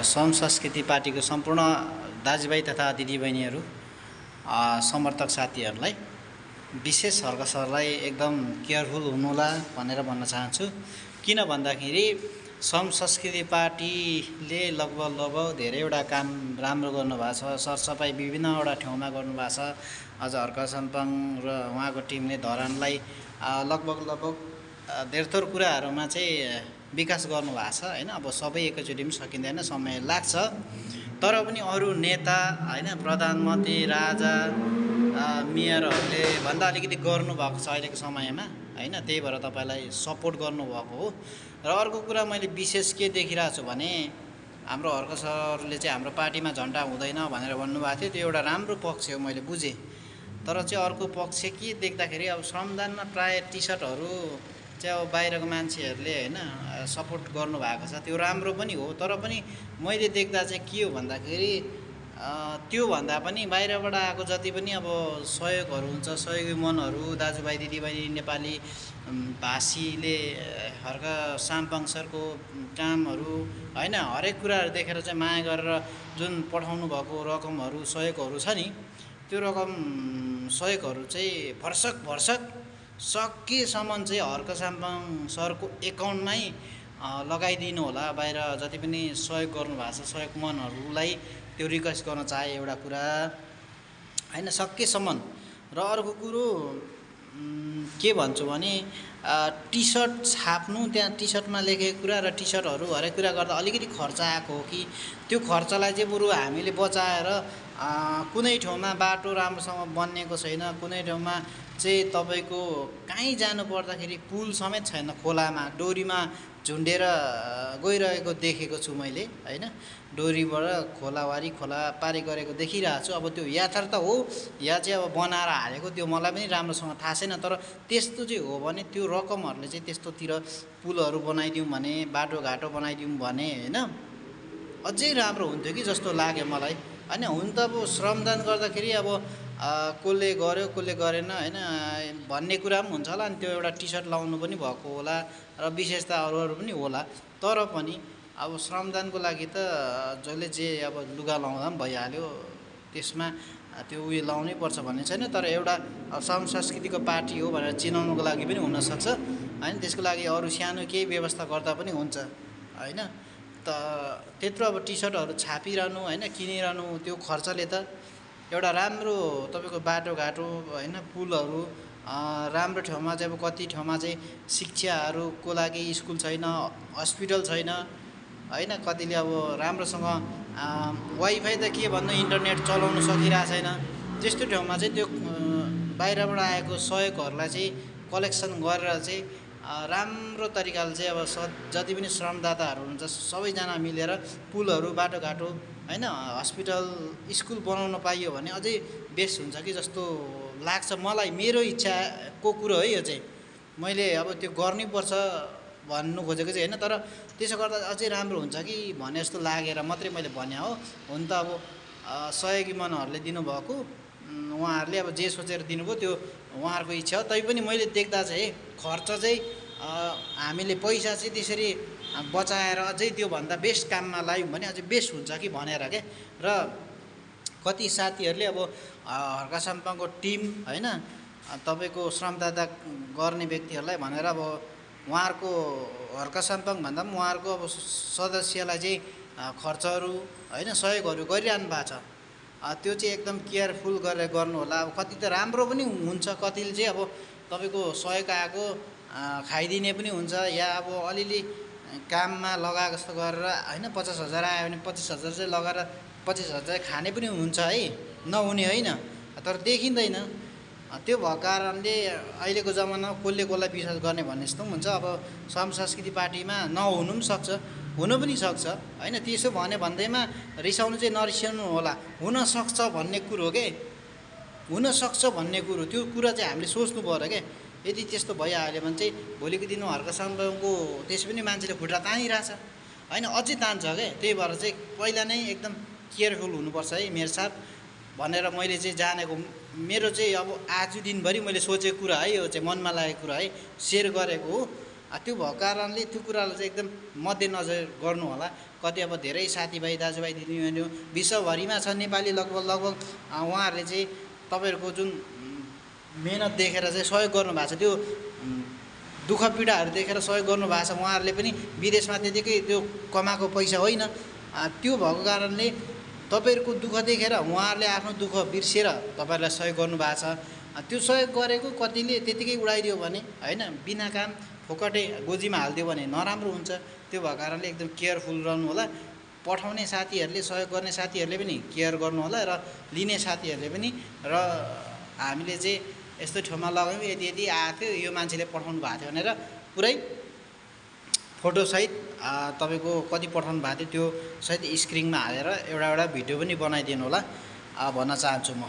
Some संस्कृति पार्टीको सम्पूर्ण दाजुभाइ तथा दिदीबहिनीहरू समर्थक साथीहरूलाई विशेष हर्क सरलाई एकदम केयरफुल हुनुहोला भनेर भन्न चाहन्छु। किन भन्दाखेरि सम संस्कृति पार्टीले लगभग धेरैवटा काम राम्रो गर्नुभएको छ। सरसफाइ विभिन्नवटा ठाउँमा गर्नुभएको छ। अझ हर्क साम्पाङ र उहाँको टिमले धरानलाई लगभग धेरथोर कुराहरूमा चाहिँ विकास गर्नुभएको छ हैन। अब सबै एकैचोटि पनि सकिँदैन, समय लाग्छ। तर पनि अरू नेता हैन, प्रधानमन्त्री, राजा, मेयरहरूले भन्दा अलिकति गर्नुभएको छ अहिलेको समयमा हैन। त्यही भएर तपाईँलाई सपोर्ट गर्नुभएको हो। र अर्को कुरा मैले विशेष के देखिरहेको छु भने हाम्रो हर्क सरले चाहिँ हाम्रो पार्टीमा झन्डा हुँदैन भनेर भन्नुभएको थियो। त्यो एउटा राम्रो पक्ष हो, मैले बुझेँ। तर चाहिँ अर्को पक्ष के देख्दाखेरि अब श्रमदानमा प्राय टी सर्टहरू चाहिँ अब बाहिरको मान्छेहरूले हैन सपोर्ट गर्नुभएको छ। त्यो राम्रो पनि हो। तर पनि मैले देख्दा चाहिँ के हो भन्दाखेरि त्यो भन्दा पनि बाहिरबाट आएको जति पनि अब सहयोगहरू हुन्छ, सहयोगी मनहरू, दाजुभाइ दिदीबहिनी नेपाली भाषीले हर्क साम्पाङ सरको कामहरू हैन, हरेक कुराहरू देखेर चाहिँ माया गरेर जुन पठाउनु भएको रकमहरू, सहयोगहरू छ नि, त्यो रकम सहयोगहरू चाहिँ भर्सक सकेसम्म चाहिँ हर्क साम्पाङ सरको एकाउन्टमै लगाइदिनु होला। बाहिर जति पनि सहयोग गर्नुभएको छ सहयोग मनहरूलाई त्यो रिक्वेस्ट गर्न चाहे एउटा कुरा हैन, सकेसम्म। र अर्को कुरो के भन्छु भने टी सर्ट छाप्नु, त्यहाँ टी सर्टमा लेखेको कुरा र टी सर्टहरू हरेक कुरा गर्दा अलिकति खर्च आएको हो कि त्यो खर्चलाई चाहिँ बरु हामीले बचाएर कुनै ठाउँमा बाटो राम्रोसँग बनिएको छैन, कुनै ठाउँमा चाहिँ तपाईँको कहीँ जानु पर्दाखेरि पुल समेत छैन, खोलामा डोरीमा झुन्डेर गइरहेको देखेको छु मैले हैन। डोरीबाट खोलावारी खोला पारी गरेको देखिरहेको छु। अब त्यो यथार्थ हो या चाहिँ अब बनाएर हालेको त्यो मलाई पनि राम्रोसँग थाहा छैन। तर त्यस्तो चाहिँ हो भने त्यो रकमहरूले चाहिँ त्यस्तोतिर पुलहरू बनाइदिउँ भने, बाटोघाटो बनाइदिउँ भने हैन, अझै राम्रो हुन्थ्यो कि जस्तो लाग्यो मलाई हैन। हुन त अब श्रमदान गर्दाखेरि अब कसले गर्यो कसले गरेन हैन भन्ने कुरा पनि हुन्छ होला नि। त्यो एउटा टी सर्ट लाउनु पनि भएको होला र विशेषता अरू पनि होला। तर पनि अब श्रमदानको लागि त जसले जे अब लुगा लाउँदा पनि भइहाल्यो, त्यसमा त्यो उयो लाउनै पर्छ भन्ने छैन। तर एउटा सम संस्कृतिको पार्टी हो भनेर चिनाउनुको लागि पनि हुनसक्छ हैन। त्यसको लागि अरू सानो केही व्यवस्था गर्दा पनि हुन्छ हैन। त्यत्रो अब टी सर्टहरू छापिरहनु हैन, किनिरहनु, त्यो खर्चले त एउटा राम्रो तपाईँको बाटोघाटो हैन, पुलहरू राम्रो ठाउँमा चाहिँ अब कति ठाउँमा चाहिँ शिक्षाहरूको लागि स्कुल छैन, हस्पिटल छैन हैन, कतिले अब राम्रोसँग वाइफाई त के भन्नु, इन्टरनेट चलाउनु सकिरहेको छैन। त्यस्तो ठाउँमा चाहिँ त्यो बाहिरबाट आएको सहयोगहरूलाई चाहिँ कलेक्सन गरेर चाहिँ राम्रो तरिकाले चाहिँ अब जति पनि श्रमदाताहरू हुनुहुन्छ सबैजना मिलेर पुलहरू, बाटोघाटो हैन, हस्पिटल, स्कुल बनाउन पाइयो भने अझै बेस्ट हुन्छ कि जस्तो लाग्छ मलाई। मेरो इच्छाको कुरो है यो चाहिँ, मैले अब त्यो गर्नैपर्छ भन्नु खोजेको चाहिँ हैन। तर त्यसो गर्दा अझै राम्रो हुन्छ कि भने जस्तो लागेर मात्रै मैले भने हो। हुन त अब सहयोगी मनहरूले दिनुभएको, उहाँहरूले अब जे सोचेर दिनुभयो त्यो उहाँहरूको इच्छा हो। तैपनि मैले देख्दा चाहिँ खर्च चाहिँ हामीले पैसा चाहिँ त्यसरी बचाएर अझै त्योभन्दा बेस्ट काममा लायौँ भने अझै बेस्ट हुन्छ कि भनेर के। र कति साथीहरूले अब हर्क साम्पाङको टिम हैन, तपाईँको श्रमदाता गर्ने व्यक्तिहरूलाई भनेर अब उहाँहरूको हर्क साम्पाङ भन्दा पनि उहाँहरूको अब सदस्यलाई चाहिँ खर्चहरू हैन, सहयोगहरू गरिरहनु भएको छ। त्यो चाहिँ एकदम केयरफुल गरेर गर्नु होला। अब कति त राम्रो पनि हुन्छ, कतिले चाहिँ अब तपाईँको सहयोग आएको खाइदिने पनि हुन्छ, या अब अलिअलि काममा लगाएको जस्तो गरेर हैन 50,000 आयो भने 25,000 चाहिँ लगाएर 25,000 खाने पनि हुन्छ है, नहुने होइन। तर देखिँदैन। त्यो भएको कारणले अहिलेको जमानामा कसले कसलाई विश्वास गर्ने भन्ने जस्तो पनि हुन्छ। अब सम संस्कृति पार्टीमा नहुनु पनि सक्छ, हुनु पनि सक्छ हैन। त्यसो भन्दैमा रिसाउनु चाहिँ नरिसाउनु होला। हुनसक्छ भन्ने कुरो के, हुनसक्छ भन्ने कुरो, त्यो कुरा चाहिँ हामीले सोच्नु पर्यो क्या। यदि त्यस्तो भइहाल्यो भने चाहिँ भोलिको दिनमा हर्क साम्पाङको त्यसै पनि मान्छेले खुट्टा तानिरहेछ हैन, अझै तान्छ क्या। त्यही भएर चाहिँ पहिला नै एकदम केयरफुल हुनुपर्छ है मेयर साहब भनेर मैले चाहिँ जानेको। मेरो चाहिँ अब आज दिनभरि मैले सोचेको कुरा है, यो चाहिँ मनमा लागेको कुरा है, सेयर गरेको हो। त्यो भएको कारणले त्यो कुरालाई चाहिँ एकदम मध्यनजर गर्नु होला। कति अब धेरै साथीभाइ दाजुभाइ दिदीबहिनी विश्वभरिमा छ नेपाली लगभग उहाँहरूले चाहिँ तपाईँहरूको जुन मेहनत देखेर चाहिँ सहयोग गर्नुभएको छ, त्यो दुःख पीडाहरू देखेर सहयोग गर्नुभएको छ। उहाँहरूले पनि विदेशमा त्यतिकै त्यो कमाएको पैसा होइन, त्यो भएको कारणले तपाईँहरूको दुःख देखेर उहाँहरूले आफ्नो दुःख बिर्सेर तपाईँहरूलाई सहयोग गर्नुभएको छ। त्यो सहयोग गरेको कतिले त्यतिकै उडाइदियो भने होइन, बिना काम फोकटे गोजीमा हालिदियो भने नराम्रो हुन्छ। त्यो भएको कारणले एकदम केयरफुल रहनु होला। पठाउने साथीहरूले, सहयोग गर्ने साथीहरूले पनि केयर गर्नु होला र लिने साथीहरूले पनि। र हामीले चाहिँ यस्तो ठाउँमा लगायौँ, यति यति आएको थियो, यो मान्छेले पठाउनु भएको थियो भनेर पुरै फोटोसहित तपाईँको कति पठाउनु भएको थियो त्यो सहित स्क्रिनमा हालेर एउटा भिडियो पनि बनाइदिनु होला भन्न चाहन्छु म।